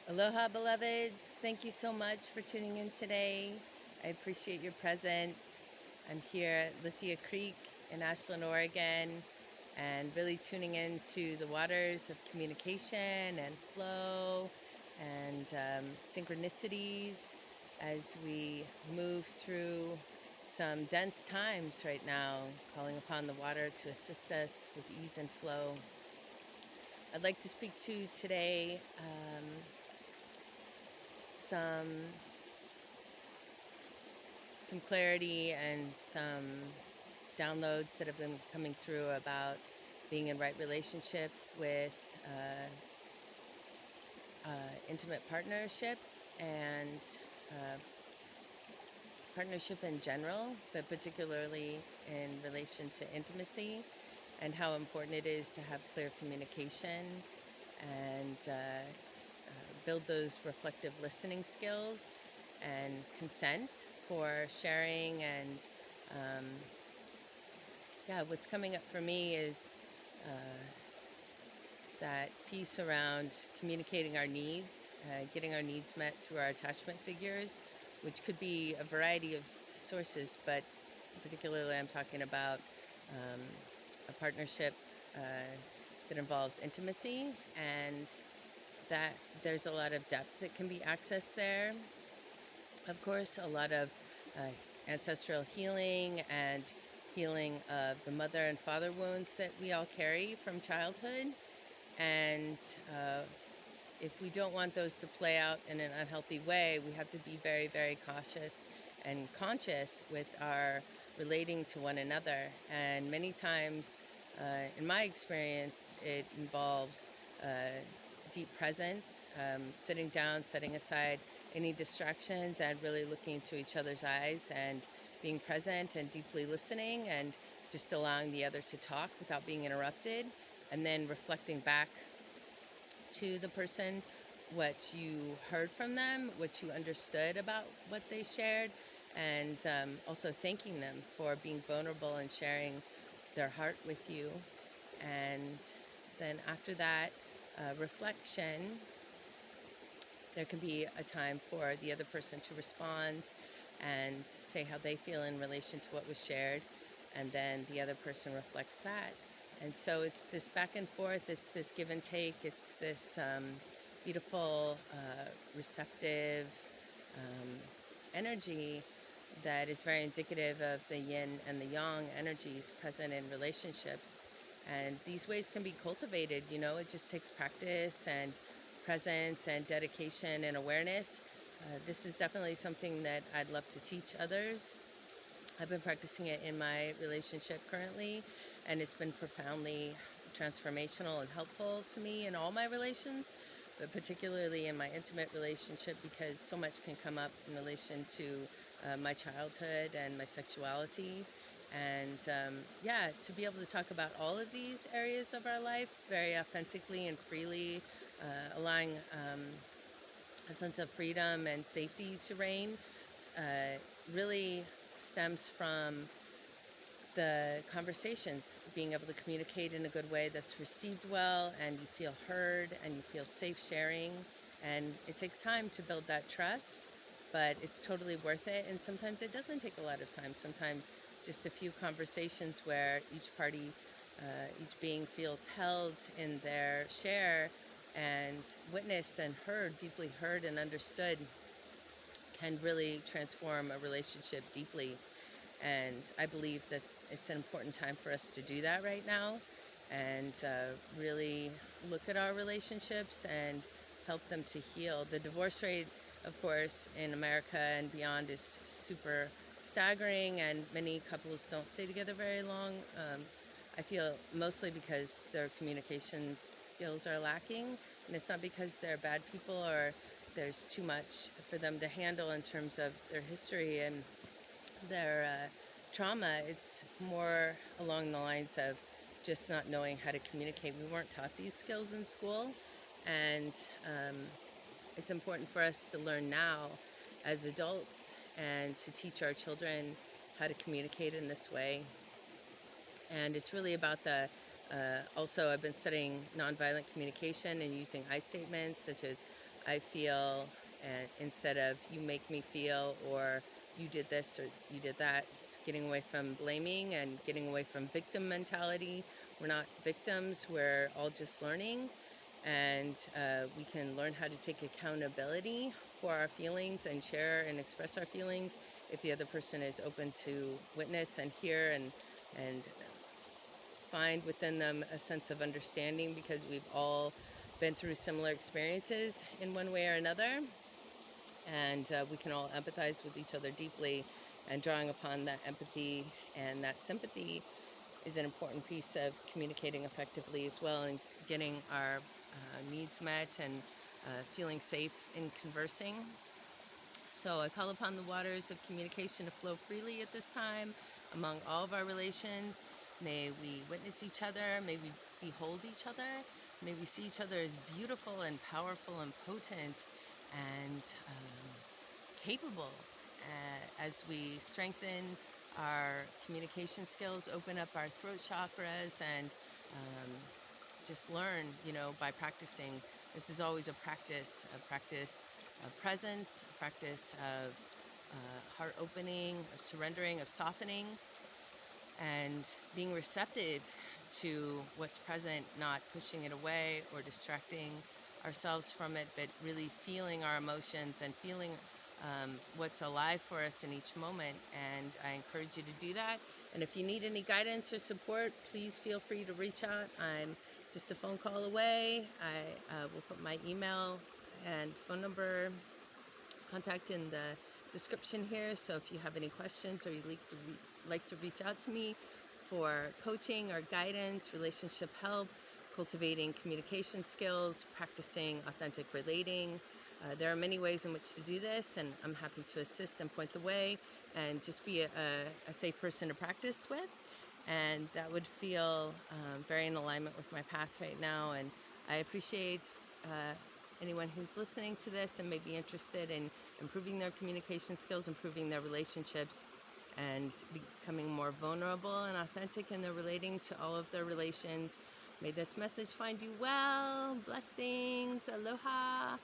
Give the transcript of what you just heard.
Aloha, beloveds. Thank you so much for tuning in today. I appreciate your presence. I'm here at Lithia Creek in Ashland, Oregon, and really tuning into the waters of communication and flow and synchronicities as we move through some dense times right now, calling upon the water to assist us with ease and flow. I'd like to speak to today some clarity and some downloads that have been coming through about being in right relationship with intimate partnership and uh, partnership in general, but particularly in relation to intimacy, and how important it is to have clear communication and build those reflective listening skills and consent for sharing. And yeah, what's coming up for me is uh, that piece around communicating our needs, getting our needs met through our attachment figures, which could be a variety of sources, but particularly I'm talking about um, a partnership that involves intimacy, and that there's a lot of depth that can be accessed there. Of course, a lot of uh, ancestral healing and healing of the mother and father wounds that we all carry from childhood. And if we don't want those to play out in an unhealthy way, we have to be very, very cautious and conscious with our relating to one another. And many times, in my experience, it involves deep presence, sitting down, setting aside any distractions, and really looking into each other's eyes and being present and deeply listening, and just allowing the other to talk without being interrupted, and then reflecting back to the person what you heard from them, what you understood about what they shared, and also thanking them for being vulnerable and sharing their heart with you. And then after that, reflection, there can be a time for the other person to respond and say how they feel in relation to what was shared, and then the other person reflects that. And so it's this back and forth, it's this give and take, it's this beautiful, receptive um, energy that is very indicative of the yin and the yang energies present in relationships. And these ways can be cultivated, it just takes practice and presence and dedication and awareness. This is definitely something that I'd love to teach others. I've been practicing it in my relationship currently, and it's been profoundly transformational and helpful to me in all my relations, but particularly in my intimate relationship, because so much can come up in relation to my childhood and my sexuality. And yeah, to be able to talk about all of these areas of our life very authentically and freely, allowing a sense of freedom and safety to reign, really stems from the conversations, being able to communicate in a good way that's received well, and you feel heard and you feel safe sharing. And it takes time to build that trust, but it's totally worth it. And sometimes it doesn't take a lot of time. Sometimes just a few conversations where each party, each being feels held in their share and witnessed and heard, deeply heard and understood, can really transform a relationship deeply. And I believe that it's an important time for us to do that right now, and really look at our relationships and help them to heal. The divorce rate, of course, in America and beyond is super staggering, and many couples don't stay together very long. I feel mostly because their communication skills are lacking, and it's not because they're bad people or there's too much for them to handle in terms of their history and their trauma. It's more along the lines of just not knowing how to communicate. We weren't taught these skills in school, and it's important for us to learn now as adults and to teach our children how to communicate in this way. And it's really about also I've been studying nonviolent communication and using I statements such as I feel, and instead of you make me feel, or you did this or you did that. It's getting away from blaming and getting away from victim mentality. We're not victims, we're all just learning, and we can learn how to take accountability for our feelings and share and express our feelings if the other person is open to witness and hear and find within them a sense of understanding, because we've all been through similar experiences in one way or another, and we can all empathize with each other deeply, and drawing upon that empathy and that sympathy is an important piece of communicating effectively as well, and getting our needs met, and feeling safe in conversing. So I call upon the waters of communication to flow freely at this time among all of our relations. May we witness each other, may we behold each other, may we see each other as beautiful and powerful and potent and capable, as we strengthen our communication skills, open up our throat chakras, and just learn, by practicing. This is always a practice of presence, a practice of heart opening, of surrendering, of softening, and being receptive to what's present, not pushing it away or distracting ourselves from it, but really feeling our emotions and feeling what's alive for us in each moment. And I encourage you to do that. And if you need any guidance or support, please feel free to reach out. I'm just a phone call away. I will put my email and phone number contact in the description here. So if you have any questions, or you'd like to reach out to me for coaching or guidance, relationship help, cultivating communication skills, practicing authentic relating, there are many ways in which to do this, and I'm happy to assist and point the way, and just be a safe person to practice with. And that would feel very in alignment with my path right now. And I appreciate anyone who's listening to this and may be interested in improving their communication skills, improving their relationships, and becoming more vulnerable and authentic in their relating to all of their relations. May this message find you well. Blessings. Aloha.